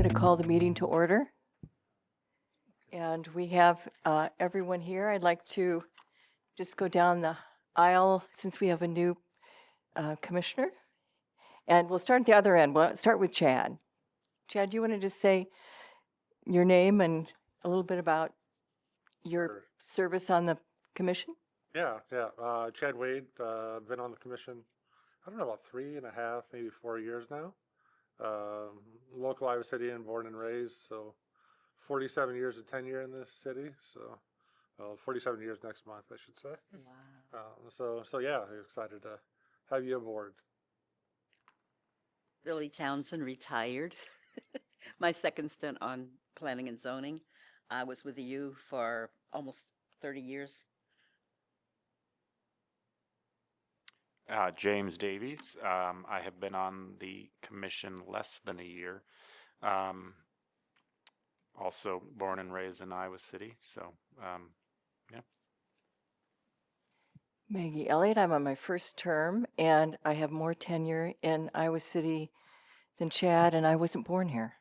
going to call the meeting to order. And we have everyone here. I'd like to just go down the aisle since we have a new commissioner. And we'll start at the other end. We'll start with Chad. Chad, do you want to just say your name and a little bit about your Sure. service on the commission? Yeah. Chad Wade, been on the commission, I don't know, about 3.5, maybe 4 years now. Local Iowa City and born and raised, so 47 years of tenure in this city. So, 47 years next month, I should say. Wow. So yeah, excited to have you aboard. Billy Townsend, retired. My second stint on planning and zoning. I was with you for almost 30 years. James Davies. I have been on the commission less than a year. Also born and raised in Iowa City. So, yeah. Maggie Elliott, I'm on my first term, and I have more tenure in Iowa City than Chad, and I wasn't born here.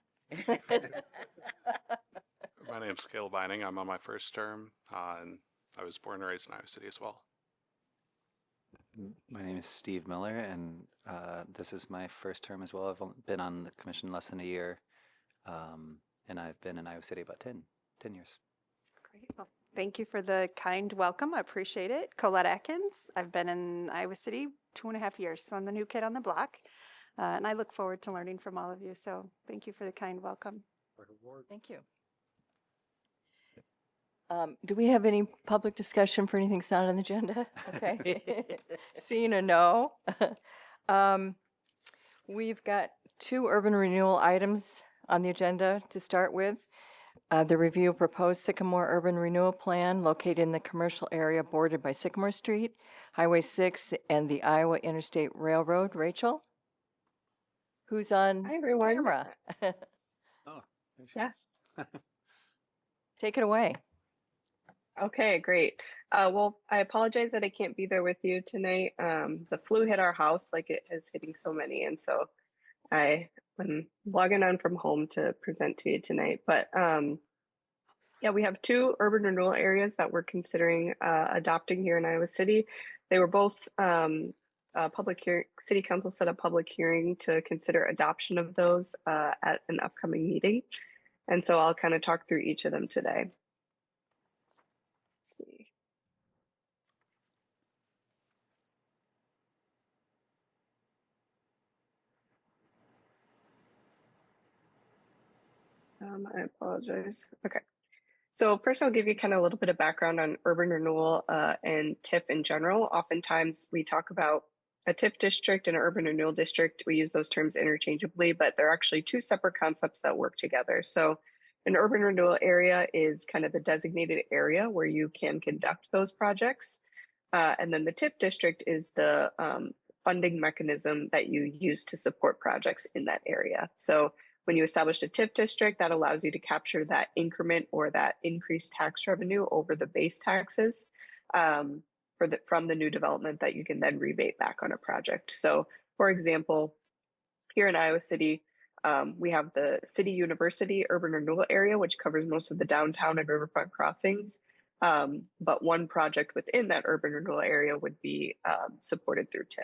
My name's Caleb Beining. I'm on my first term, and I was born and raised in Iowa City as well. My name is Steve Miller, and this is my first term as well. I've been on the commission less than a year, and I've been in Iowa City about 10 years. Great. Well, thank you for the kind welcome. I appreciate it. Colette Atkins. I've been in Iowa City 2.5 years, so I'm the new kid on the block, and I look forward to learning from all of you. So thank you for the kind welcome. Thank you. Do we have any public discussion for anything that's not on the agenda? Okay. Seeing a no. We've got 2 urban renewal items on the agenda to start with. The review of proposed Sycamore Urban Renewal Plan located in the commercial area bordered by Sycamore Street, Highway 6, and the Iowa Interstate Railroad. Rachel? Who's on Hi, everyone. camera? Yes. Take it away. Okay, great. Well, I apologize that I can't be there with you tonight. The flu hit our house like it is hitting so many, and so I'm logging on from home to present to you tonight. But yeah, we have 2 urban renewal areas that we're considering adopting here in Iowa City. They were both public hearing. City Council set a public hearing to consider adoption of those at an upcoming meeting, and so I'll kind of talk through each of them today. Let's see. I apologize. Okay. So first I'll give you kind of a little bit of background on urban renewal and TIF in general. Oftentimes we talk about a TIF district and an urban renewal district. We use those terms interchangeably, but they're actually 2 separate concepts that work together. So an urban renewal area is kind of the designated area where you can conduct those projects. And then the TIF district is the funding mechanism that you use to support projects in that area. So when you establish a TIF district, that allows you to capture that increment or that increased tax revenue over the base taxes from the new development that you can then rebate back on a project. So for example, here in Iowa City, we have the City University Urban Renewal Area, which covers most of the downtown and riverfront crossings. But one project within that urban renewal area would be supported through TIF.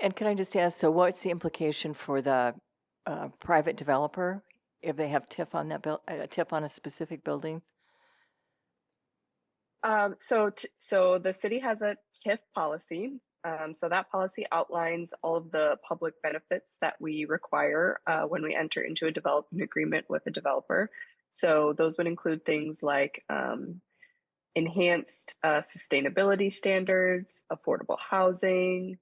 And can I just ask, so what's the implication for the private developer if they have TIF on that TIF on a specific building? So the city has a TIF policy. So that policy outlines all of the public benefits that we require when we enter into a development agreement with a developer. So those would include things like enhanced sustainability standards, affordable housing.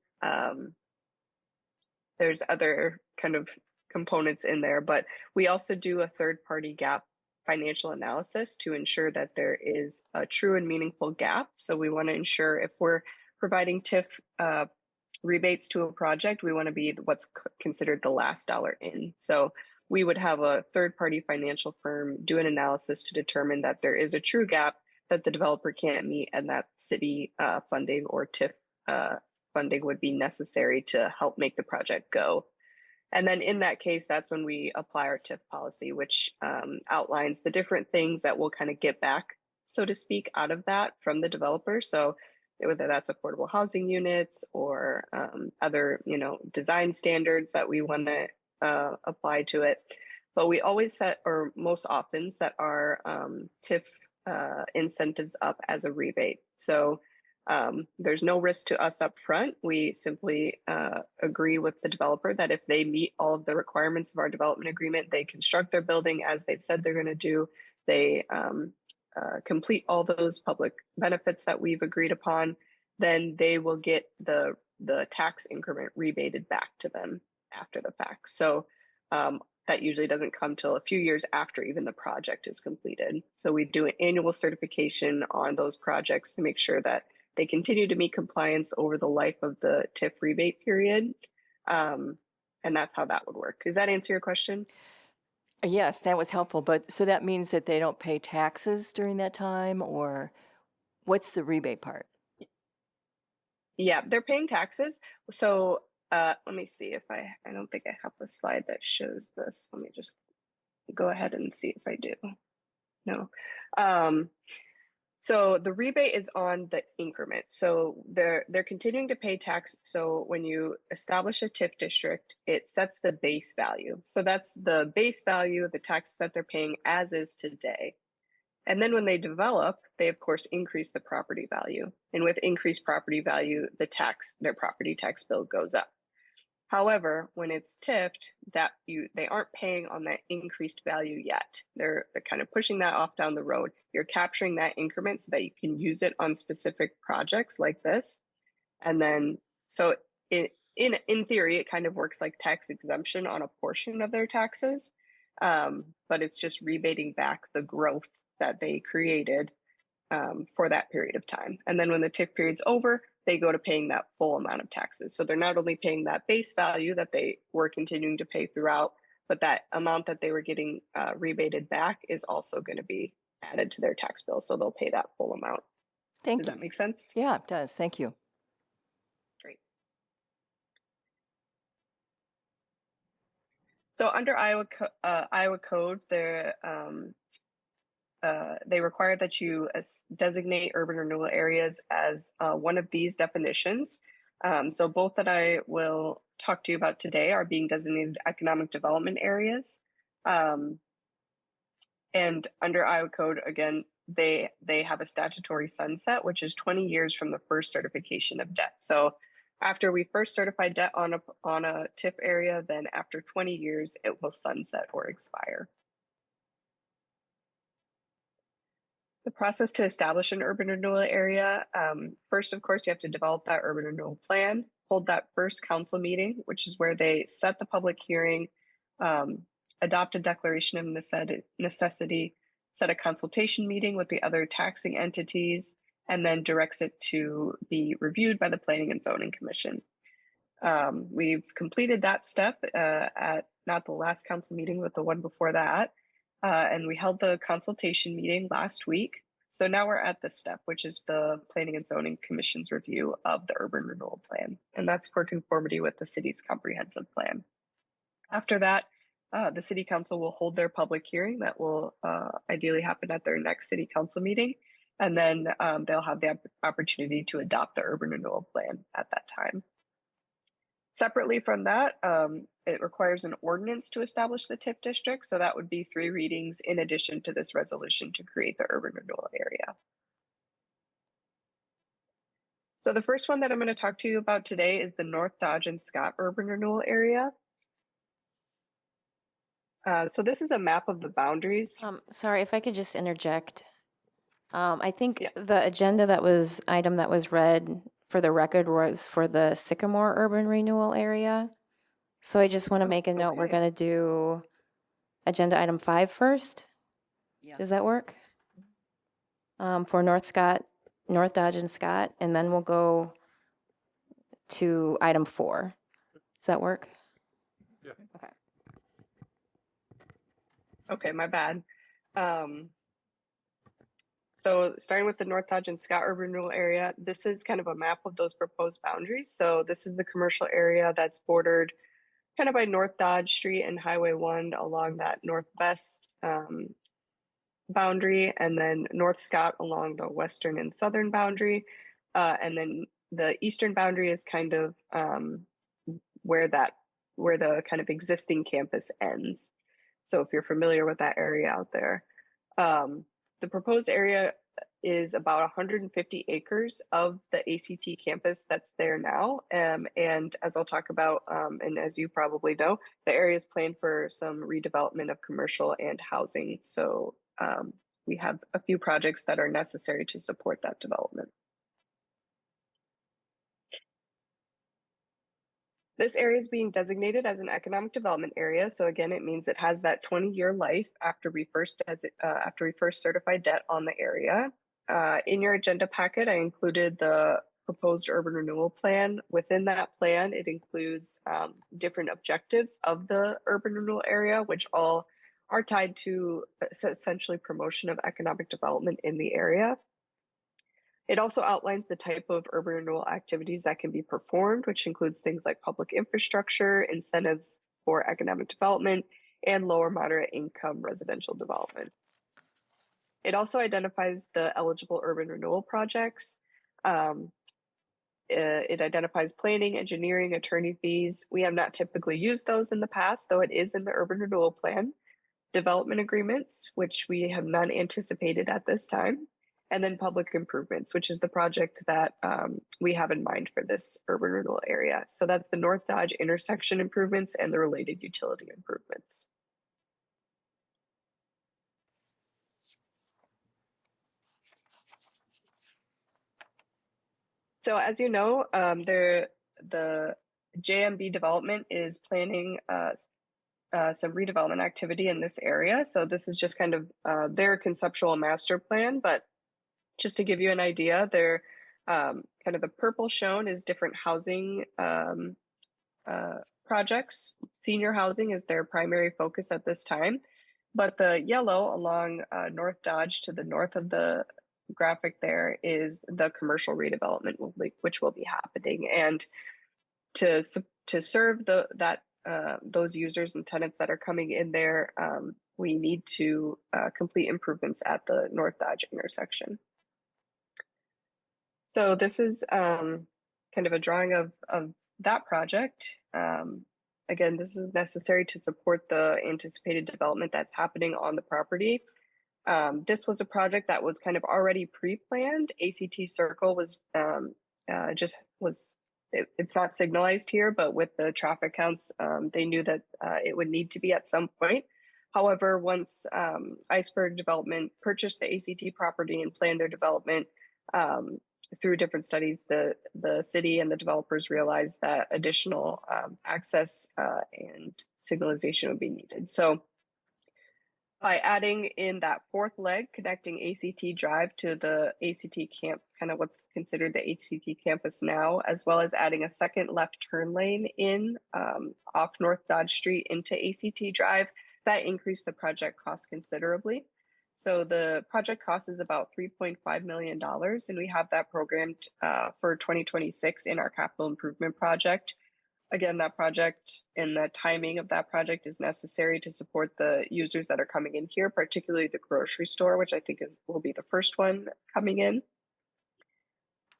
There's other kind of components in there, but we also do a third-party gap financial analysis to ensure that there is a true and meaningful gap. So we want to ensure if we're providing TIF rebates to a project, we want to be what's considered the last dollar in. So we would have a third-party financial firm do an analysis to determine that there is a true gap that the developer can't meet and that city funding or TIF funding would be necessary to help make the project go. And then in that case, that's when we apply our TIF policy, which outlines the different things that we'll kind of get back, so to speak, out of that from the developer. So whether that's affordable housing units or other, design standards that we want to apply to it. But we always set, or most often set our TIF incentives up as a rebate. So there's no risk to us up front. We simply agree with the developer that if they meet all of the requirements of our development agreement, they construct their building as they've said they're going to do, they complete all those public benefits that we've agreed upon, then they will get the tax increment rebated back to them after the fact. So that usually doesn't come till a few years after even the project is completed. So we do an annual certification on those projects to make sure that they continue to meet compliance over the life of the TIF rebate period. And that's how that would work. Does that answer your question? Yes, that was helpful. But so that means that they don't pay taxes during that time, or what's the rebate part? Yeah, they're paying taxes. So let me see if I don't think I have a slide that shows this. Let me just go ahead and see if I do. No. So the rebate is on the increment. So they're continuing to pay tax. So when you establish a TIF district, it sets the base value. So that's the base value of the taxes that they're paying as is today. And then when they develop, they of course increase the property value. And with increased property value, their property tax bill goes up. However, when it's TIF'd, they aren't paying on that increased value yet. They're kind of pushing that off down the road. You're capturing that increment so that you can use it on specific projects like this. And then, so in theory, it kind of works like tax exemption on a portion of their taxes, but it's just rebating back the growth that they created for that period of time. And then when the TIF period's over, they go to paying that full amount of taxes. So they're not only paying that base value that they were continuing to pay throughout, but that amount that they were getting rebated back is also going to be added to their tax bill. So they'll pay that full amount. Thank Does you. that make sense? Yeah, it does. Thank you. Great. So under Iowa code, they require that you designate urban renewal areas as one of these definitions. So both that I will talk to you about today are being designated economic development areas. And under Iowa code, again, they have a statutory sunset, which is 20 years from the first certification of debt. So after we first certify debt on a TIF area, then after 20 years, it will sunset or expire. The process to establish an urban renewal area, first, of course, you have to develop that urban renewal plan, hold that first council meeting, which is where they set the public hearing, adopt a declaration of necessity, set a consultation meeting with the other taxing entities, and then directs it to be reviewed by the Planning and Zoning Commission. We've completed that step at not the last council meeting, but the one before that. And we held the consultation meeting last week. So now we're at this step, which is the Planning and Zoning Commission's review of the urban renewal plan. And that's for conformity with the city's comprehensive plan. After that, the city council will hold their public hearing that will ideally happen at their next city council meeting. And then they'll have the opportunity to adopt the urban renewal plan at that time. Separately from that, it requires an ordinance to establish the TIF district. So that would be 3 readings in addition to this resolution to create the urban renewal area. So the first one that I'm going to talk to you about today is the North Dodge and Scott urban renewal area. So this is a map of the boundaries. Sorry, if I could just interject. I think Yeah. the item that was read for the record was for the Sycamore Urban Renewal Area. So I just want to make a note. We're okay. going to do agenda item 5 first. Yeah. Does that work? For North Dodge and Scott, and then we'll go to item 4. Does that work? Yeah. Okay. Okay, my bad. So starting with the North Dodge and Scott urban renewal area, this is kind of a map of those proposed boundaries. So this is the commercial area that's bordered kind of by North Dodge Street and Highway 1 along that northwest boundary, and then North Scott along the western and southern boundary. And then the eastern boundary is kind of where the kind of existing campus ends. So if you're familiar with that area out there, the proposed area is about 150 acres of the ACT campus that's there now. And as I'll talk about, and as you probably know, the area is planned for some redevelopment of commercial and housing. So we have a few projects that are necessary to support that development. This area is being designated as an economic development area. So again, it means it has that 20-year life after we first certified debt on the area. In your agenda packet, I included the proposed urban renewal plan. Within that plan, it includes different objectives of the urban renewal area, which all are tied to essentially promotion of economic development in the area. It also outlines the type of urban renewal activities that can be performed, which includes things like public infrastructure, incentives for economic development, and lower moderate income residential development. It also identifies the eligible urban renewal projects. It identifies planning, engineering, attorney fees. We have not typically used those in the past, though it is in the urban renewal plan. Development agreements, which we have none anticipated at this time. And then public improvements, which is the project that we have in mind for this urban renewal area. So that's the North Dodge intersection improvements and the related utility improvements. So as you know, the JMB development is planning some redevelopment activity in this area. So this is just kind of their conceptual master plan, but just to give you an idea, they're kind of the purple shown is different housing projects. Senior housing is their primary focus at this time, but the yellow along North Dodge to the north of the graphic there is the commercial redevelopment, which will be happening. And to serve those users and tenants that are coming in there, we need to complete improvements at the North Dodge intersection. So this is kind of a drawing of that project. Again, this is necessary to support the anticipated development that's happening on the property. This was a project that was kind of already pre-planned. ACT Circle was it's not signalized here, but with the traffic counts, they knew that it would need to be at some point. However, once Iceberg Development purchased the ACT property and planned their development, through different studies, the city and the developers realized that additional access and signalization would be needed. So by adding in that fourth leg connecting ACT Drive to the ACT camp, kind of what's considered the ACT campus now, as well as adding a second left turn lane in off North Dodge Street into ACT Drive, that increased the project cost considerably. So the project cost is about $3.5 million, and we have that programmed for 2026 in our capital improvement project. Again, that project and the timing of that project is necessary to support the users that are coming in here, particularly the grocery store, which I think will be the first one coming in.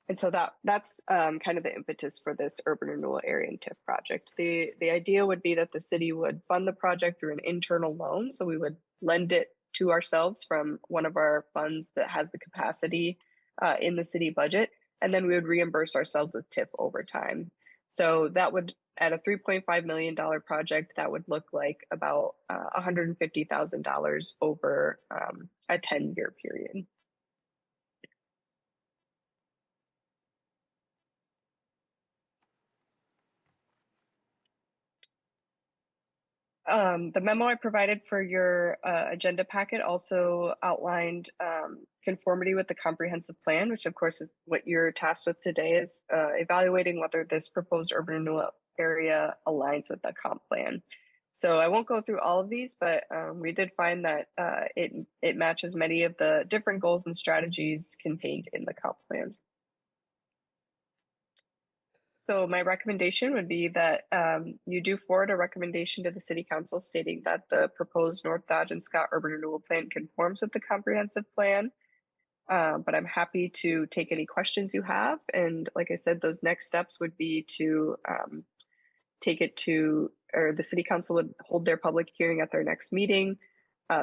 And so that's kind of the impetus for this urban renewal area and TIF project. The idea would be that the city would fund the project through an internal loan, so we would lend it to ourselves from one of our funds that has the capacity in the city budget, and then we would reimburse ourselves with TIF over time. So that would, at a $3.5 million project, that would look like about $150,000 over a 10-year period. The memo I provided for your agenda packet also outlined conformity with the comprehensive plan, which of course is what you're tasked with today, is evaluating whether this proposed urban renewal area aligns with the comp plan. So I won't go through all of these, but we did find that it matches many of the different goals and strategies contained in the comp plan. So my recommendation would be that you do forward a recommendation to the City Council stating that the proposed North Dodge and Scott Urban Renewal Plan conforms with the comprehensive plan. But I'm happy to take any questions you have. And like I said, those next steps would be to take it to, or the City Council would hold their public hearing at their next meeting,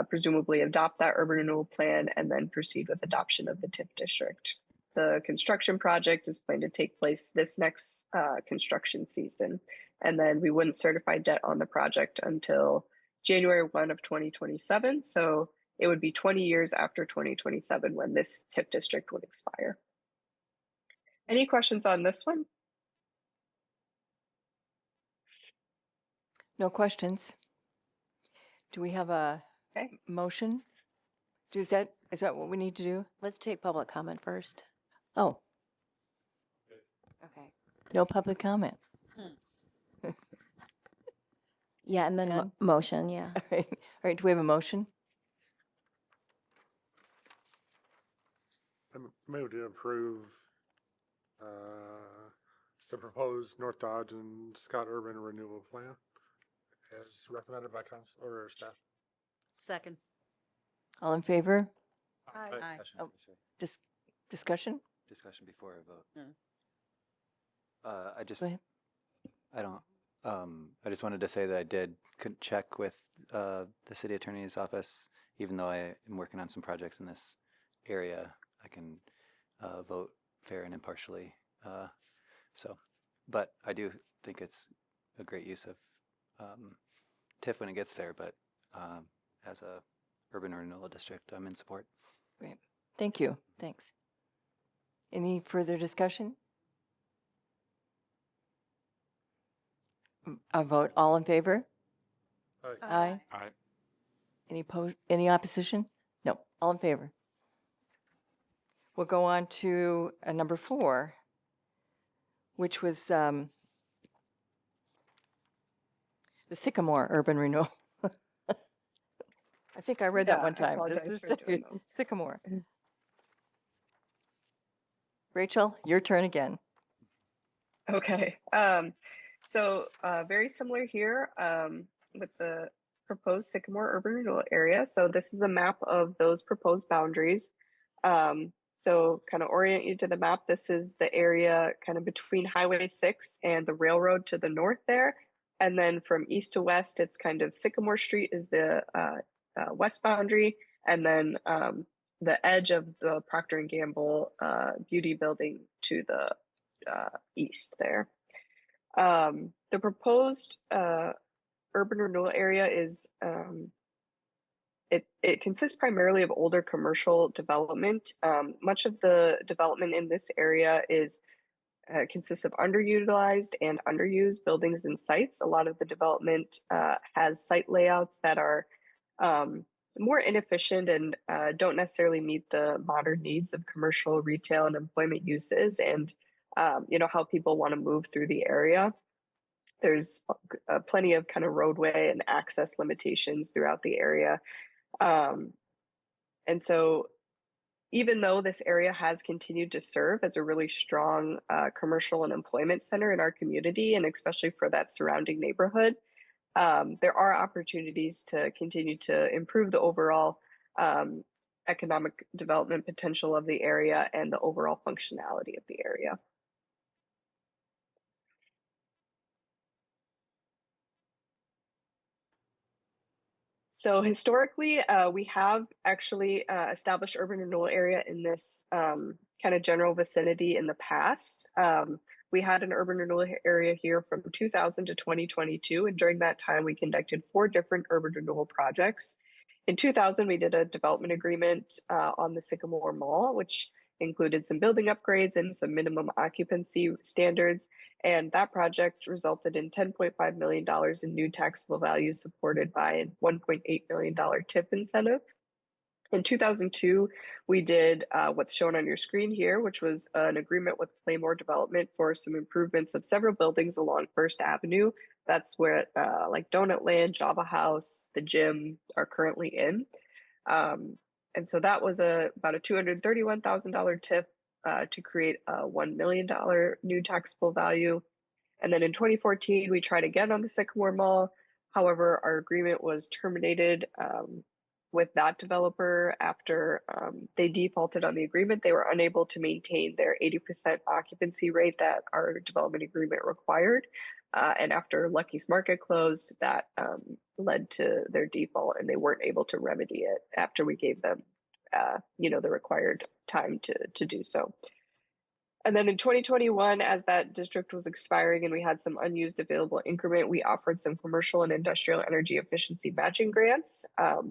presumably adopt that urban renewal plan, and then proceed with adoption of the TIF district. The construction project is planned to take place this next construction season. And then we wouldn't certify debt on the project until January 1 of 2027. So it would be 20 years after 2027 when this TIF district would expire. Any questions on this one? No questions. Do we have a Okay. motion? Is that what we need to do? Let's take public comment first. Oh, Okay. no public comment. Yeah, and then Done? motion, yeah. All right. All right. Do we have a motion? I move to approve the proposed North Dodge and Scott Urban Renewal Plan as recommended by council or staff. Second. All in favor? Aye. Discussion, Oh. sorry. Discussion? Discussion before a vote. Mm. I just, Go ahead. I don't, I just wanted to say that I did check with the city attorney's office, even though I am working on some projects in this area, I can vote fair and impartially. But I do think it's a great use of TIF when it gets there, but as a urban renewal district, I'm in support. Great. Thank you. Thanks. Any further discussion? A vote. All in favor? Aye. Aye. Aye. Any opposition? No. All in favor? We'll go on to number 4, which was the Sycamore Urban Renewal. I think I read that Yeah, one I time. apologize This for is doing those. Sycamore. Rachel, your turn again. Okay. So very similar here with the proposed Sycamore Urban Renewal Area. So this is a map of those proposed boundaries. So kind of orient you to the map. This is the area kind of between Highway 6 and the railroad to the north there. And then from east to west, it's kind of Sycamore Street is the west boundary. And then the edge of the Procter & Gamble beauty building to the east there. The proposed urban renewal area is it consists primarily of older commercial development. Much of the development in this area is consists of underutilized and underused buildings and sites. A lot of the development has site layouts that are more inefficient and don't necessarily meet the modern needs of commercial, retail, and employment uses, and how people want to move through the area. There's plenty of kind of roadway and access limitations throughout the area. And so even though this area has continued to serve as a really strong commercial and employment center in our community, and especially for that surrounding neighborhood, there are opportunities to continue to improve the overall economic development potential of the area and the overall functionality of the area. So historically, we have actually established urban renewal area in this kind of general vicinity in the past. We had an urban renewal area here from 2000 to 2022, and during that time, we conducted 4 different urban renewal projects. In 2000, we did a development agreement on the Sycamore Mall, which included some building upgrades and some minimum occupancy standards. And that project resulted in $10.5 million in new taxable value supported by a $1.8 million TIF incentive. In 2002, we did what's shown on your screen here, which was an agreement with Claymore Development for some improvements of several buildings along First Avenue. That's where like Donut Land, Java House, the gym are currently in. And so that was about a $231,000 TIF to create a $1 million new taxable value. And then in 2014, we tried again on the Sycamore Mall. However, our agreement was terminated with that developer after they defaulted on the agreement. They were unable to maintain their 80% occupancy rate that our development agreement required. And after Lucky's Market closed, that led to their default, and they weren't able to remedy it after we gave them, the required time to do so. And then in 2021, as that district was expiring and we had some unused available increment, we offered some commercial and industrial energy efficiency matching grants.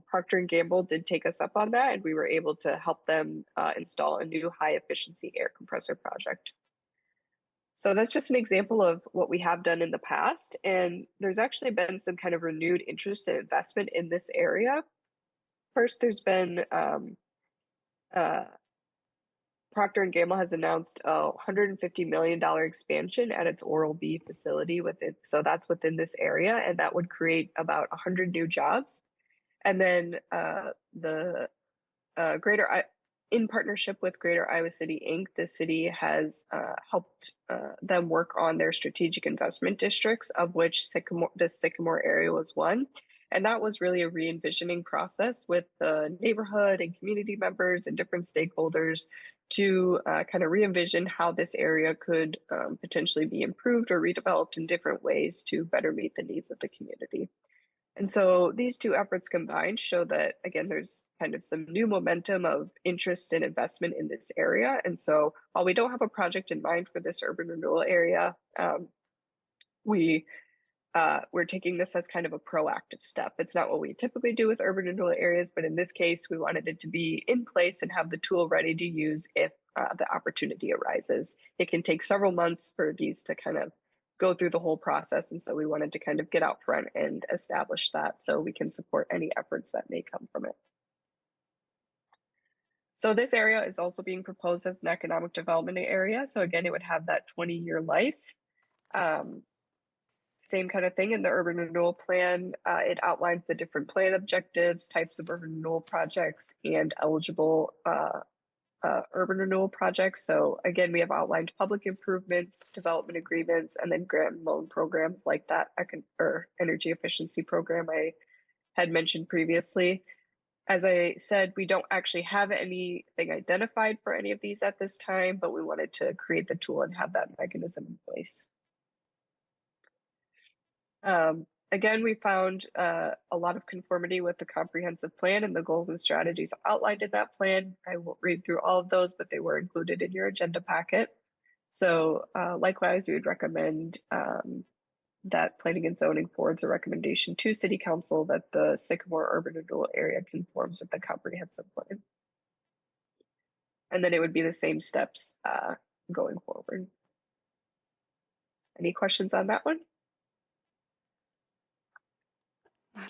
Procter & Gamble did take us up on that, and we were able to help them install a new high efficiency air compressor project. So that's just an example of what we have done in the past. And there's actually been some kind of renewed interest and investment in this area. First, there's been Procter & Gamble has announced a $150 million expansion at its Oral-B facility so that's within this area, and that would create about 100 new jobs. And then in partnership with Greater Iowa City Inc., the city has helped them work on their strategic investment districts, of which the Sycamore area was one. And that was really a re-envisioning process with the neighborhood and community members and different stakeholders to kind of re-envision how this area could potentially be improved or redeveloped in different ways to better meet the needs of the community. And so these two efforts combined show that, again, there's kind of some new momentum of interest and investment in this area. And so while we don't have a project in mind for this urban renewal area, we're taking this as kind of a proactive step. It's not what we typically do with urban renewal areas, but in this case, we wanted it to be in place and have the tool ready to use if the opportunity arises. It can take several months for these to kind of go through the whole process. And so we wanted to kind of get out front and establish that so we can support any efforts that may come from it. So this area is also being proposed as an economic development area. So again, it would have that 20-year life. Same kind of thing in the urban renewal plan. It outlines the different plan objectives, types of urban renewal projects, and eligible urban renewal projects. So again, we have outlined public improvements, development agreements, and then grant and loan programs like that energy efficiency program I had mentioned previously. As I said, we don't actually have anything identified for any of these at this time, but we wanted to create the tool and have that mechanism in place. Again, we found a lot of conformity with the comprehensive plan and the goals and strategies outlined in that plan. I won't read through all of those, but they were included in your agenda packet. So likewise, we would recommend that planning and zoning forwards a recommendation to City Council that the Sycamore urban renewal area conforms with the comprehensive plan. And then it would be the same steps going forward. Any questions on that one?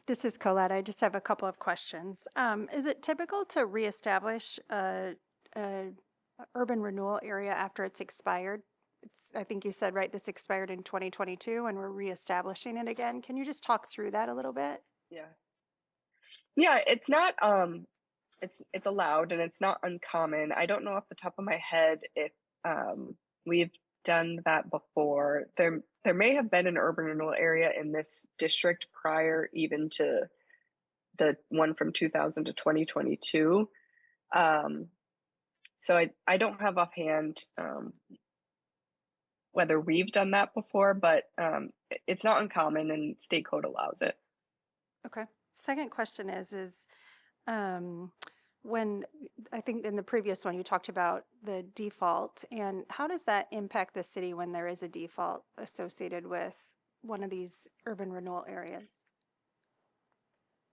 This is Colette. I just have a couple of questions. Is it typical to reestablish a urban renewal area after it's expired? I think you said, right, this expired in 2022 and we're reestablishing it again. Can you just talk through that a little bit? Yeah, it's not it's allowed and it's not uncommon. I don't know off the top of my head if we've done that before. There may have been an urban renewal area in this district prior even to the one from 2000 to 2022. So I don't have offhand whether we've done that before, but it's not uncommon and state code allows it. Okay. Second question is when I think in the previous one you talked about the default, and how does that impact the city when there is a default associated with one of these urban renewal areas?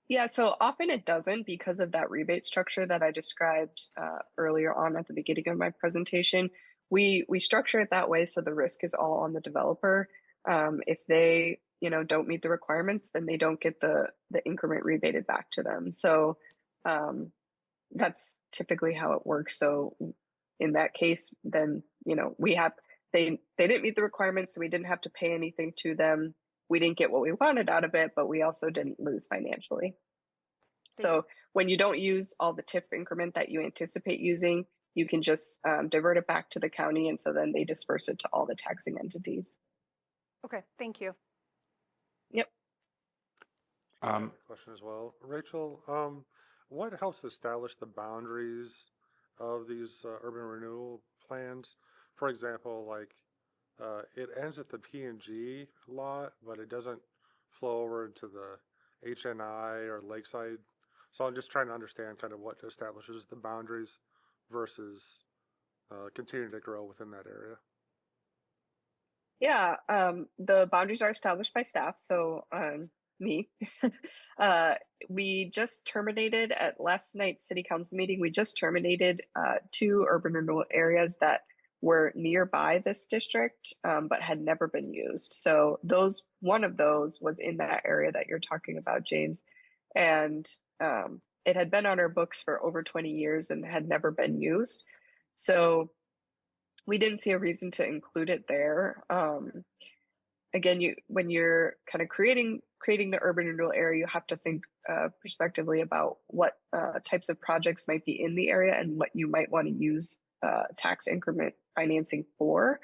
Yeah, so often it doesn't because of that rebate structure that I described earlier on at the beginning of my presentation. We structure it that way so the risk is all on the developer. If they don't meet the requirements, then they don't get the increment rebated back to them. So that's typically how it works. So in that case, then they didn't meet the requirements, so we didn't have to pay anything to them. We didn't get what we wanted out of it, but we also didn't lose financially. So when you don't use all the TIF increment that you anticipate using, you can just divert it back to the county, and so then they disperse it to all the taxing entities. Okay, thank you. I have a question as well. Rachel, what helps establish the boundaries of these urban renewal plans? For example, like it ends at the P&G lot, but it doesn't flow over into the HNI or Lakeside. So I'm just trying to understand kind of what establishes the boundaries versus continuing to grow within that area. Yeah, the boundaries are established by staff, so me. uh, we just terminated at last night's city council meeting. We just terminated two urban renewal areas that were nearby this district, but had never been used. So one of those was in that area that you're talking about, James, and it had been on our books for over 20 years and had never been used. So we didn't see a reason to include it there. Again, when you're kind of creating the urban renewal area, you have to think prospectively about what types of projects might be in the area and what you might want to use tax increment financing for.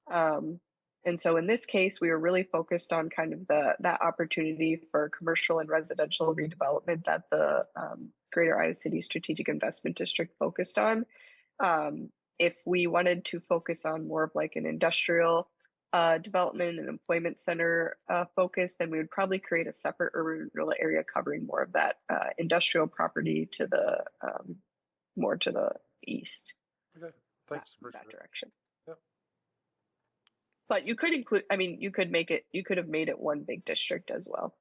And so in this case, we were really focused on kind of that opportunity for commercial and residential redevelopment that the Greater Iowa City Strategic Investment District focused on. If we wanted to focus on more of like an industrial development and employment center focus, then we would probably create a separate urban renewal area covering more of that industrial property to the more to the east. Okay, thanks. That direction. Yep. But you could include, I mean, you could have made it one big district as well.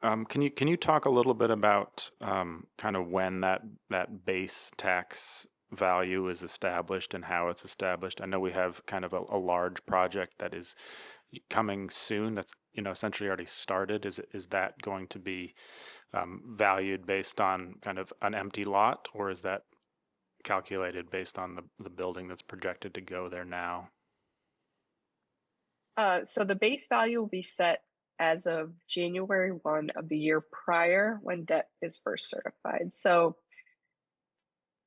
Can you talk a little bit about kind of when that base tax value is established and how it's established? I know we have kind of a large project that is coming soon that's essentially already started. Is that going to be valued based on kind of an empty lot, or is that calculated based on the building that's projected to go there now? So the base value will be set as of January 1 of the year prior when debt is first certified. So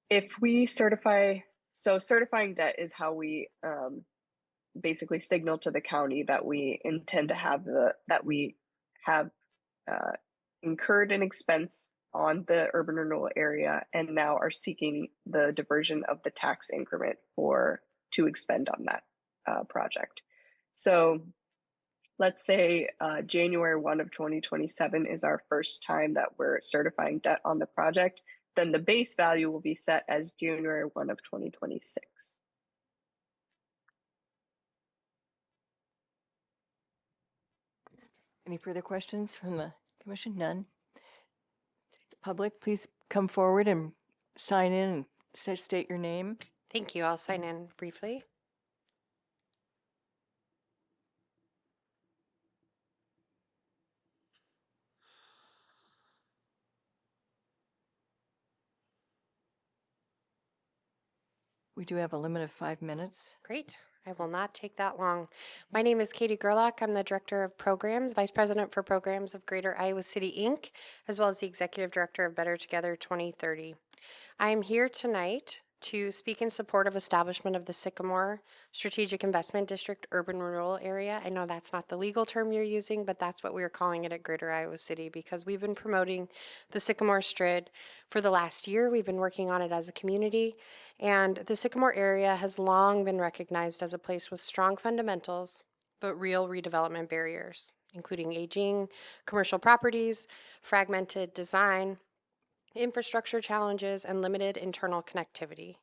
if we certifying debt is how we basically signal to the county that we intend to have incurred an expense on the urban renewal area and now are seeking the diversion of the tax increment to expend on that project. So let's say January 1 of 2027 is our first time that we're certifying debt on the project, then the base value will be set as January 1 of 2026. Any further questions from the commission? None. Public, please come forward and sign in and state your name. Thank you. I'll sign in briefly. We do have a limit of 5 minutes. Great. I will not take that long. My name is Katie Gerlach. I'm the Director of Programs, Vice President for Programs of Greater Iowa City, Inc., as well as the Executive Director of Better Together 2030. I am here tonight to speak in support of establishment of the Sycamore Strategic Investment District Urban Renewal Area. I know that's not the legal term you're using, but that's what we're calling it at Greater Iowa City because we've been promoting the Sycamore STRID for the last year. We've been working on it as a community, and the Sycamore area has long been recognized as a place with strong fundamentals, but real redevelopment barriers, including aging commercial properties, fragmented design, infrastructure challenges, and limited internal connectivity.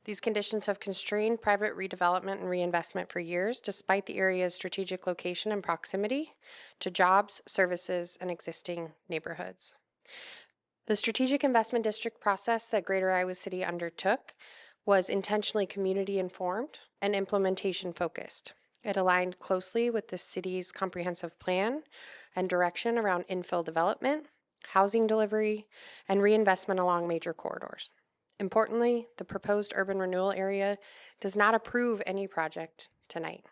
These conditions have constrained private redevelopment and reinvestment for years, despite the area's strategic location and proximity to jobs, services, and existing neighborhoods. The Strategic Investment District process that Greater Iowa City undertook was intentionally community-informed and implementation-focused. It aligned closely with the city's comprehensive plan and direction around infill development, housing delivery, and reinvestment along major corridors. Importantly, the proposed urban renewal area does not approve any project tonight.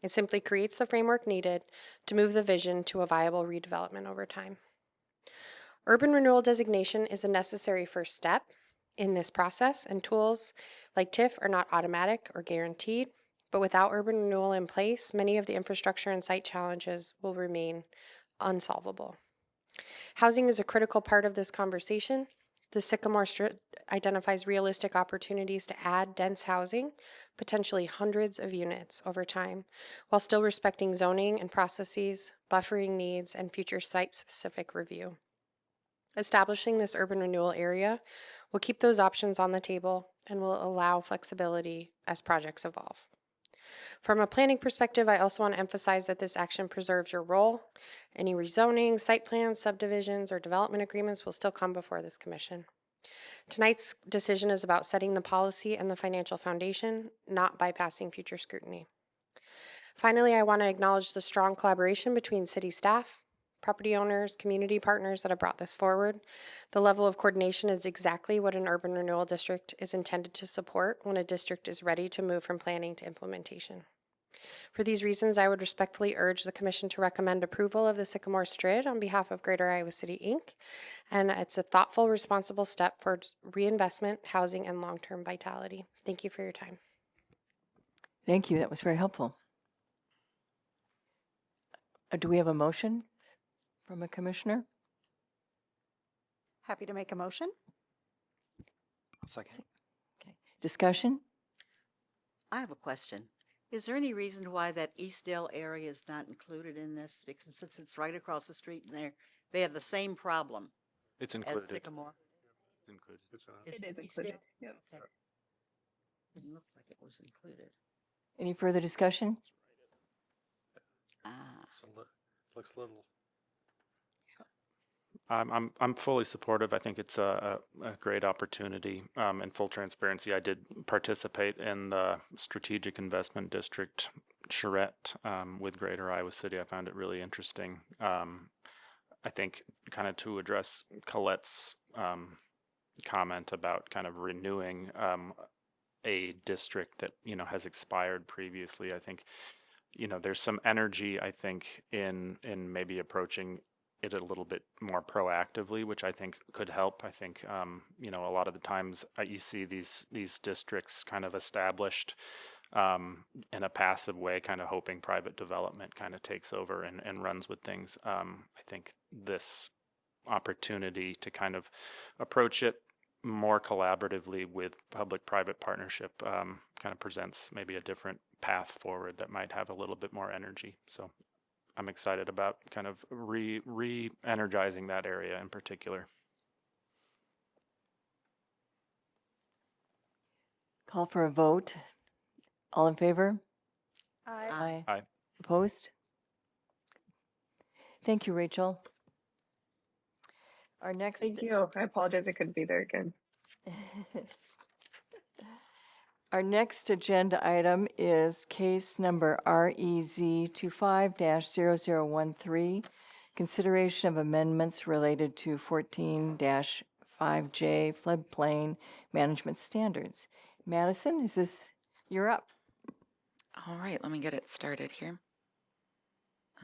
It simply creates the framework needed to move the vision to a viable redevelopment over time. Urban renewal designation is a necessary first step in this process, and tools like TIF are not automatic or guaranteed. But without urban renewal in place, many of the infrastructure and site challenges will remain unsolvable. Housing is a critical part of this conversation. The Sycamore Strip identifies realistic opportunities to add dense housing, potentially hundreds of units over time, while still respecting zoning and processes, buffering needs, and future site-specific review. Establishing this urban renewal area will keep those options on the table and will allow flexibility as projects evolve. From a planning perspective, I also want to emphasize that this action preserves your role. Any rezoning, site plans, subdivisions, or development agreements will still come before this commission. Tonight's decision is about setting the policy and the financial foundation, not bypassing future scrutiny. Finally, I want to acknowledge the strong collaboration between city staff, property owners, community partners that have brought this forward. The level of coordination is exactly what an urban renewal district is intended to support when a district is ready to move from planning to implementation. For these reasons, I would respectfully urge the Commission to recommend approval of the Sycamore STRID on behalf of Greater Iowa City, Inc. And it's a thoughtful, responsible step for reinvestment, housing, and long-term vitality. Thank you for your time. Thank you. That was very helpful. Do we have a motion from a commissioner? Happy to make a motion. I'll second. Okay. Discussion? I have a question. Is there any reason why that Eastdale area is not included in this? Because since it's right across the street and they have the same problem It's as included. Sycamore. It's included. It's, It is Eastdale- included. Yep. Okay. Didn't look like it was included. Any further discussion? Ah, looks little. I'm fully supportive. I think it's a great opportunity. In full transparency, I did participate in the Strategic Investment District charrette with Greater Iowa City. I found it really interesting. I think kind of to address Colette's comment about kind of renewing a district that, you know, has expired previously. I think, you know, there's some energy, I think, in maybe approaching it a little bit more proactively, which I think could help. I think, you know, a lot of the times you see these districts kind of established in a passive way, kind of hoping private development kind of takes over and runs with things. I think this opportunity to kind of approach it more collaboratively with public-private partnership kind of presents maybe a different path forward that might have a little bit more energy. So I'm excited about kind of re-energizing that area in particular. Call for a vote. All in favor? Aye. Aye. Opposed? Thank you, Rachel. Our next. Thank you. I apologize I couldn't be there again. Our next agenda item is case number REZ 25-0013, consideration of amendments related to 14-5J floodplain management standards. Madison, is this, you're up. All right, let me get it started here. I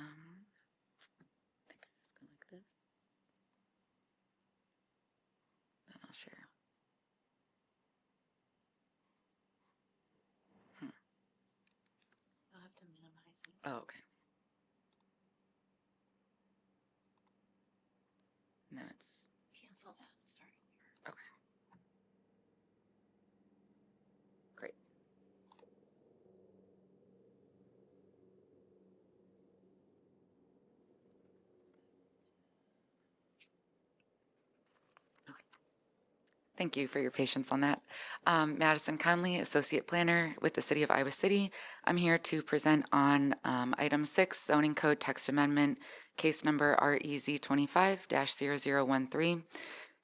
think I just go like this. Then I'll share. I'll have to minimize it. Oh, okay. And then it's cancel that and start over. Okay. Great. Thank you for your patience on that. Madison Conley, Associate Planner with the City of Iowa City. I'm here to present on Item 6, Zoning Code Text Amendment, case number REZ 25-0013,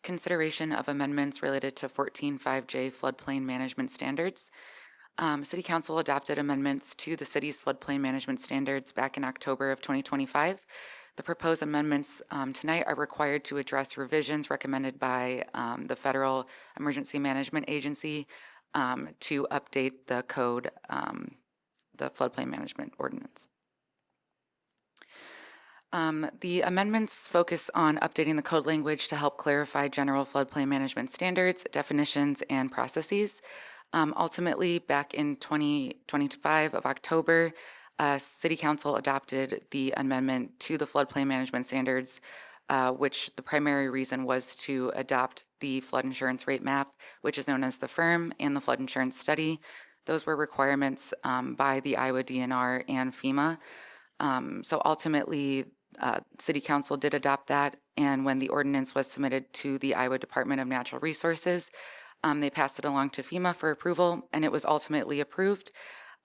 consideration of amendments related to 14.5J floodplain management standards. City Council adopted amendments to the city's floodplain management standards back in October of 2025. The proposed amendments tonight are required to address revisions recommended by the Federal Emergency Management Agency to update the code, the floodplain management ordinance. The amendments focus on updating the code language to help clarify general floodplain management standards, definitions, and processes. Ultimately, back in 2025 of October, City Council adopted the amendment to the floodplain management standards, which the primary reason was to adopt the flood insurance rate map, which is known as the FIRM, and the flood insurance study. Those were requirements by the Iowa DNR and FEMA. So ultimately, City Council did adopt that, and when the ordinance was submitted to the Iowa Department of Natural Resources, they passed it along to FEMA for approval, and it was ultimately approved.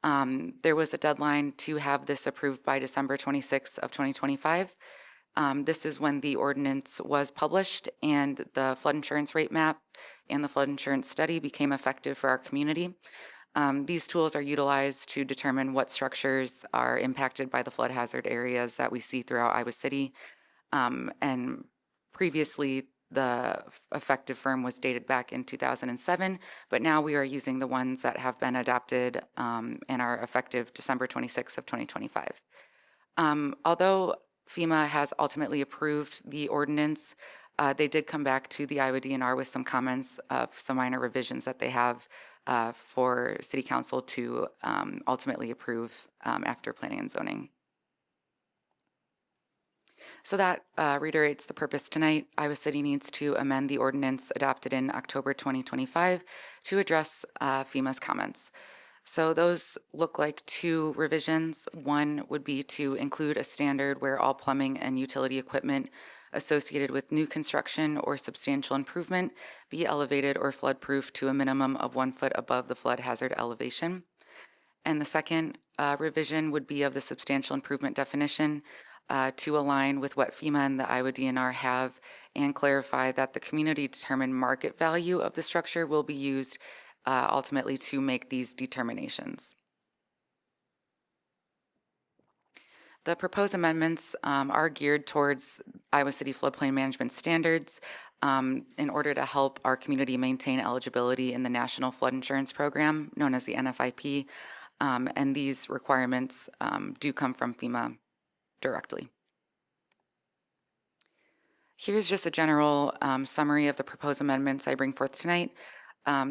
There was a deadline to have this approved by December 26th of 2025. This is when the ordinance was published and the flood insurance rate map and the flood insurance study became effective for our community. These tools are utilized to determine what structures are impacted by the flood hazard areas that we see throughout Iowa City. And previously, the effective firm was dated back in 2007, but now we are using the ones that have been adopted and are effective December 26th of 2025. Although FEMA has ultimately approved the ordinance, they did come back to the Iowa DNR with some comments of some minor revisions that they have for City Council to ultimately approve after Planning and Zoning. So that reiterates the purpose tonight. Iowa City needs to amend the ordinance adopted in October 2025 to address FEMA's comments. So those look like two revisions. One would be to include a standard where all plumbing and utility equipment associated with new construction or substantial improvement be elevated or flood-proof to a minimum of 1 foot above the flood hazard elevation. And the second revision would be of the substantial improvement definition to align with what FEMA and the Iowa DNR have and clarify that the community determined market value of the structure will be used ultimately to make these determinations. The proposed amendments are geared towards Iowa City floodplain management standards in order to help our community maintain eligibility in the National Flood Insurance Program, known as the NFIP, and these requirements do come from FEMA directly. Here's just a general summary of the proposed amendments I bring forth tonight.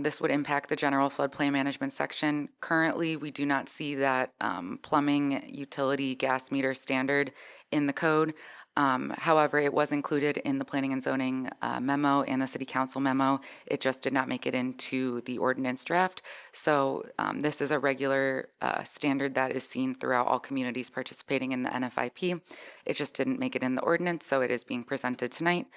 This would impact the general floodplain management section. Currently, we do not see that plumbing, utility, gas meter standard in the code. However, it was included in the Planning and Zoning memo and the City Council memo. It just did not make it into the ordinance draft. So this is a regular standard that is seen throughout all communities participating in the NFIP. It just didn't make it in the ordinance, so it is being presented tonight.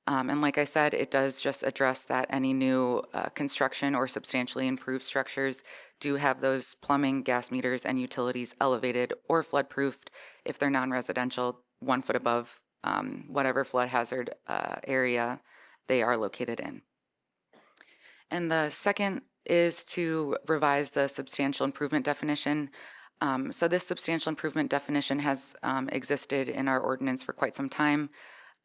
And like I said, it does just address that any new construction or substantially improved structures do have those plumbing, gas meters, and utilities elevated or flood-proofed if they're non-residential 1 foot above whatever flood hazard area they are located in. And the second is to revise the substantial improvement definition. So this substantial improvement definition has existed in our ordinance for quite some time.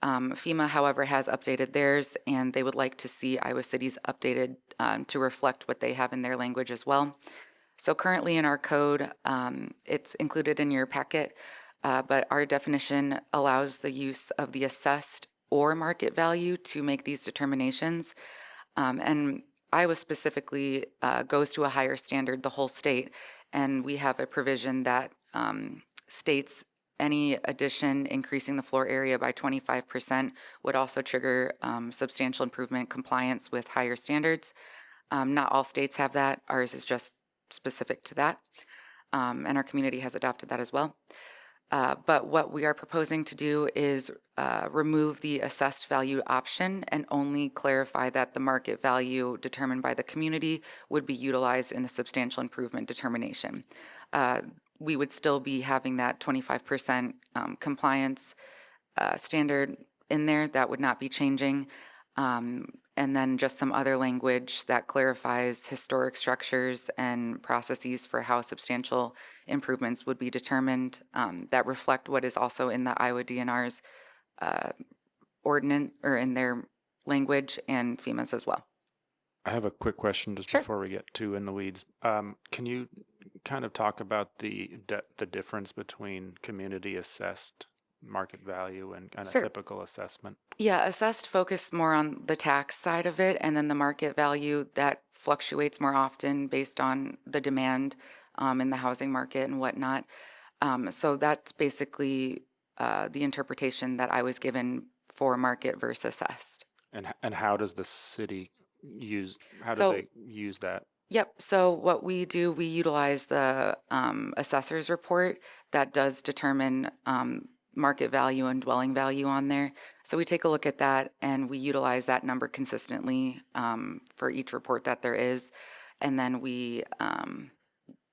FEMA, however, has updated theirs, and they would like to see Iowa City's updated to reflect what they have in their language as well. So currently in our code, it's included in your packet, but our definition allows the use of the assessed or market value to make these determinations. And Iowa specifically goes to a higher standard, the whole state, and we have a provision that states any addition increasing the floor area by 25% would also trigger substantial improvement compliance with higher standards. Not all states have that. Ours is just specific to that. And our community has adopted that as well. But what we are proposing to do is remove the assessed value option and only clarify that the market value determined by the community would be utilized in the substantial improvement determination. We would still be having that 25% compliance standard in there. That would not be changing. And then just some other language that clarifies historic structures and processes for how substantial improvements would be determined that reflect what is also in the Iowa DNR's ordinance or in their language and FEMA's as well. I have a quick question just Sure. before we get too in the weeds. Can you kind of talk about the difference between community assessed market value and kind of Sure. typical assessment? Yeah, assessed focused more on the tax side of it, and then the market value that fluctuates more often based on the demand in the housing market and whatnot. So that's basically the interpretation that I was given for market versus assessed. And how does the city use, how do So- they use that? Yep. So what we do, we utilize the assessor's report that does determine market value and dwelling value on there. So we take a look at that and we utilize that number consistently for each report that there is. And then we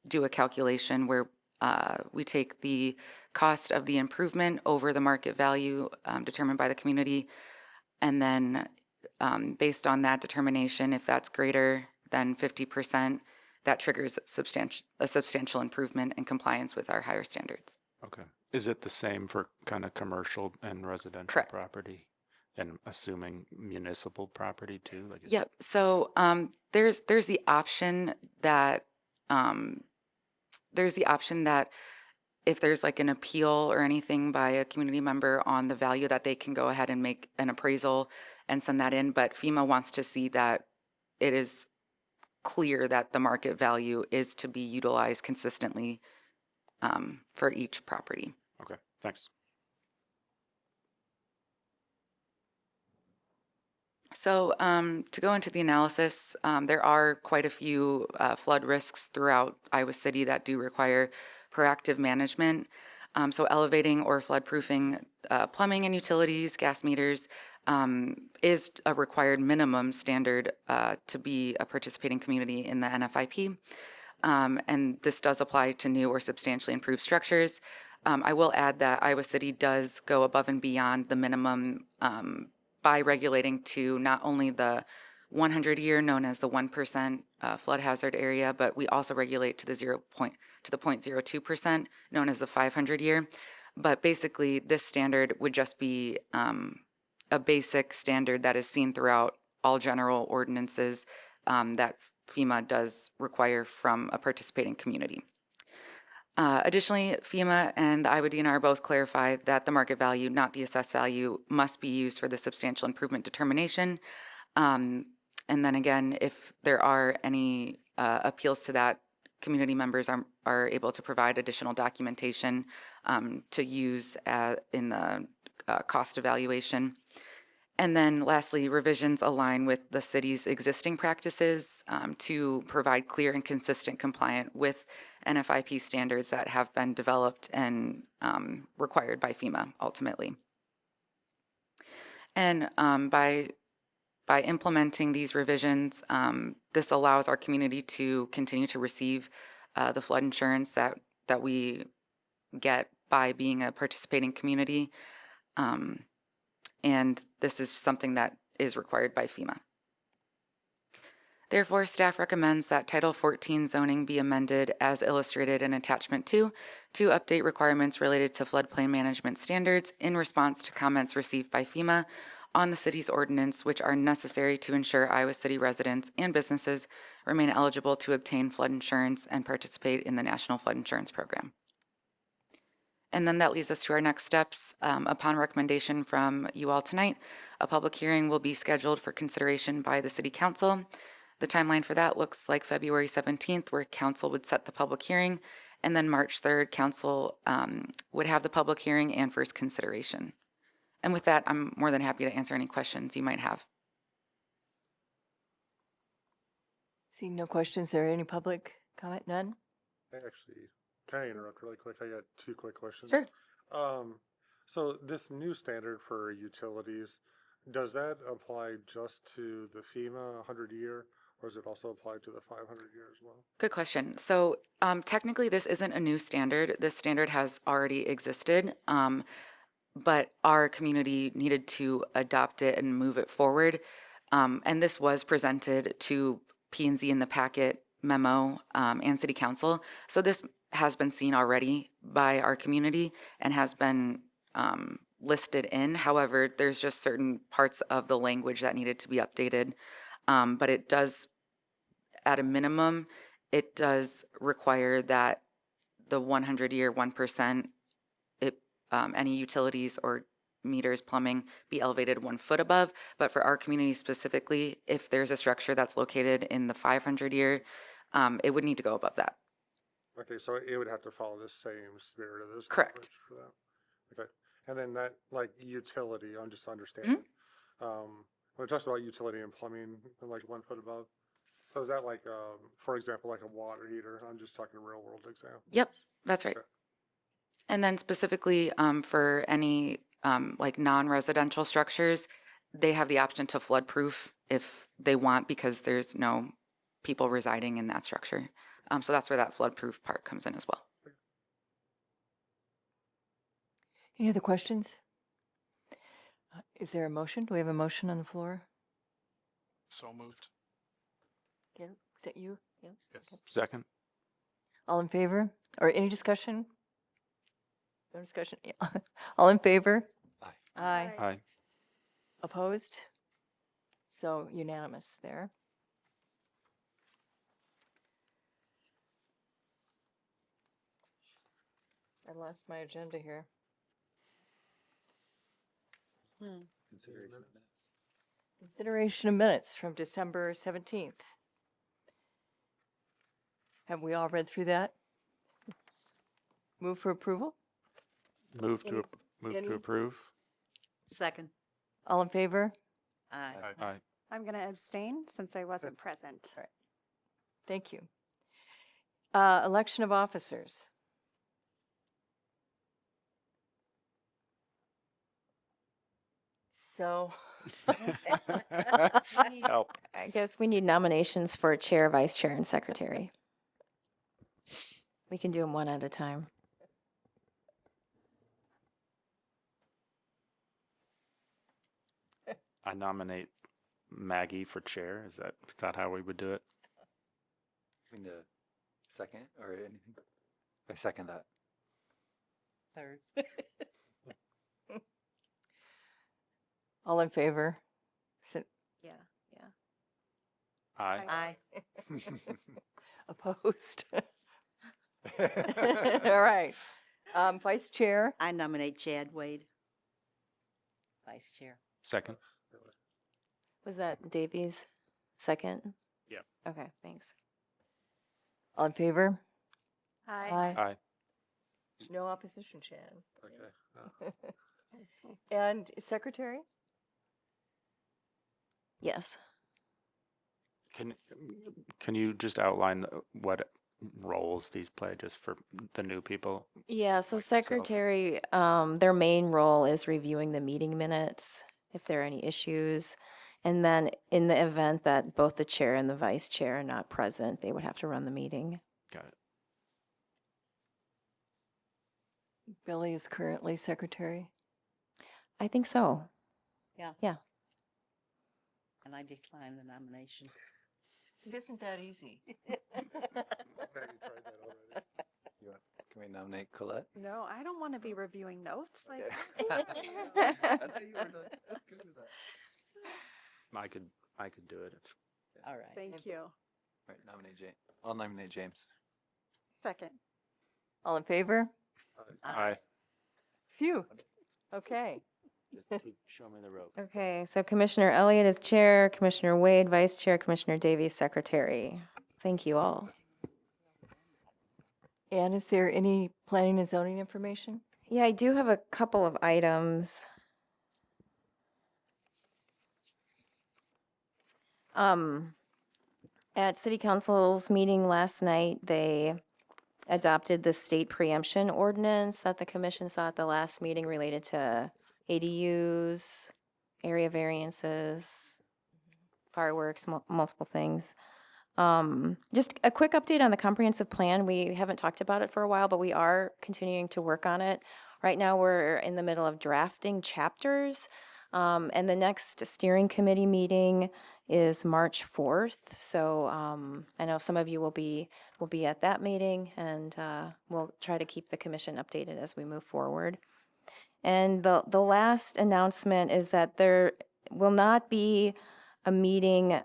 do a calculation where we take the cost of the improvement over the market value determined by the community. And then based on that determination, if that's greater than 50%, that triggers a substantial improvement in compliance with our higher standards. Okay. Is it the same for kind of commercial and residential Correct. property? And assuming municipal property too? Like is Yep. So there's the option that if there's like an appeal or anything by a community member on the value, that they can go ahead and make an appraisal and send that in. But FEMA wants to see that it is clear that the market value is to be utilized consistently for each property. Okay, thanks. So to go into the analysis, there are quite a few flood risks throughout Iowa City that do require proactive management. So elevating or flood-proofing plumbing and utilities, gas meters, is a required minimum standard to be a participating community in the NFIP. And this does apply to new or substantially improved structures. I will add that Iowa City does go above and beyond the minimum by regulating to not only the 100-year, known as the 1% flood hazard area, but we also regulate to the 0.02%, known as the 500-year. But basically, this standard would just be a basic standard that is seen throughout all general ordinances that FEMA does require from a participating community. Additionally, FEMA and the Iowa DNR both clarify that the market value, not the assessed value, must be used for the substantial improvement determination. And then again, if there are any appeals to that, community members are able to provide additional documentation to use in the cost evaluation. And then lastly, revisions align with the city's existing practices to provide clear and consistent compliant with NFIP standards that have been developed and required by FEMA ultimately. And by implementing these revisions, this allows our community to continue to receive the flood insurance that we get by being a participating community. And this is something that is required by FEMA. Therefore, staff recommends that Title 14 zoning be amended as illustrated in Attachment 2 to update requirements related to floodplain management standards in response to comments received by FEMA on the city's ordinance, which are necessary to ensure Iowa City residents and businesses remain eligible to obtain flood insurance and participate in the National Flood Insurance Program. And then that leads us to our next steps. Upon recommendation from you all tonight, a public hearing will be scheduled for consideration by the City Council. The timeline for that looks like February 17th, where Council would set the public hearing, and then March 3rd, Council would have the public hearing and first consideration. And with that, I'm more than happy to answer any questions you might have. Seeing no questions, there any public comment? None? Actually, can I interrupt really quick? I got two quick questions. Sure. So this new standard for utilities, does that apply just to the FEMA 100-year, or does it also apply to the 500-year as well? Good question. So technically, this isn't a new standard. This standard has already existed, but our community needed to adopt it and move it forward. And this was presented to P&Z in the packet memo and City Council. So this has been seen already by our community and has been listed in. However, there's just certain parts of the language that needed to be updated. But it does, at a minimum, it does require that the 100-year 1%, any utilities or meters, plumbing be elevated 1 foot above. But for our community specifically, if there's a structure that's located in the 500 year, it would need to go above that. Okay, so it would have to follow the same spirit of this. Correct. language for that. Okay, and then that, like, utility, I'm just understanding. When it talks about utility and plumbing, and like 1 foot above, so is that like, for example, like a water heater? I'm just talking real world example. Yep, that's right. Okay. And then specifically for any like non-residential structures, they have the option to flood-proof if they want, because there's no people residing in that structure. So that's where that flood-proof part comes in as well. Any other questions? Is there a motion? Do we have a motion on the floor? So moved. Yeah, is that you? Yeah. Yes. Second? All in favor? Or any discussion? No discussion? Yeah. All in favor? Aye. Aye. Aye. Opposed? So unanimous there. I lost my agenda here. Consideration of minutes. Consideration of minutes from December 17th. Have we all read through that? Move for approval? Move Any- move any- to approve? Second. All in favor? Aye. Aye. I'm going to abstain since I wasn't present. Thank you. Election of officers. So, Help. I guess we need nominations for chair, vice chair, and secretary. We can do them one at a time. I nominate Maggie for chair. Is that how we would do it? We need a second or anything? I second that. Third. all in favor? Yeah, yeah. Aye. Aye. Opposed? All right. Vice chair, I nominate Chad Wade. Vice Chair. Second? Was that Davies? Second? Yeah. Okay, thanks. all in favor? Aye. Aye. No opposition, Shan. Okay. And secretary? Yes. Can you just outline what roles these play just for the new people? Yeah, so Like myself. secretary, their main role is reviewing the meeting minutes, if there are any issues. And then in the event that both the chair and the vice chair are not present, they would have to run the meeting. Got it. Billy is currently secretary. I think so. Yeah. Yeah. And I decline the nomination. It isn't that easy. Maggie tried that already. Can we nominate Colette? No, I don't want to be reviewing notes. Like, I thought you were good with that. I could do it if All right. thank you. Right, nominate James. I'll nominate James. Second. All in favor? Aye. Phew. Okay. Show me the rope. Okay, so Commissioner Elliott is chair, Commissioner Wade vice chair, Commissioner Davies secretary. Thank you all. And is there any planning and zoning information? Yeah, I do have a couple of items. At City Council's meeting last night, they adopted the state preemption ordinance that the commission saw at the last meeting related to ADUs, area variances, fireworks, multiple things. Just a quick update on the comprehensive plan. We haven't talked about it for a while, but we are continuing to work on it. Right now, we're in the middle of drafting chapters. And the next steering committee meeting is March 4th. So I know some of you will be at that meeting, and we'll try to keep the commission updated as we move forward. And the last announcement is that there will not be a meeting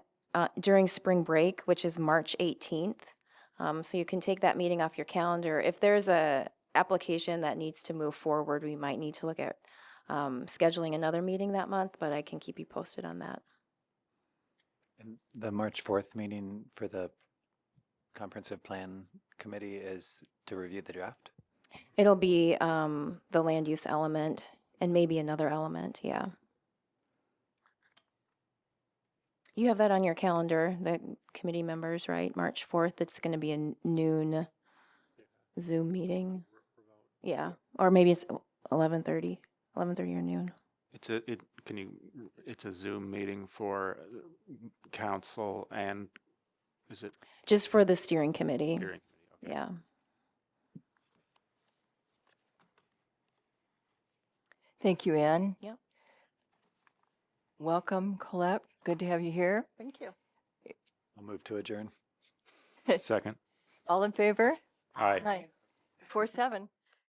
during spring break, which is March 18th. So you can take that meeting off your calendar. If there's a application that needs to move forward, we might need to look at scheduling another meeting that month, but I can keep you posted on that. And the March 4th meeting for the comprehensive plan committee is to review the draft? It'll be the land use element and maybe another element, yeah. You have that on your calendar, the committee members, right? March 4th, it's going to be a noon Zoom meeting. Yeah, or maybe it's 11:30 or noon. It's a Zoom meeting for council and is it Just for the steering committee. hearing? Okay. Yeah. Thank you, Ann. Yep. Welcome, Colette. Good to have you here. Thank you. I'll move to adjourn. Second. All in favor? Aye. Aye. 4-7.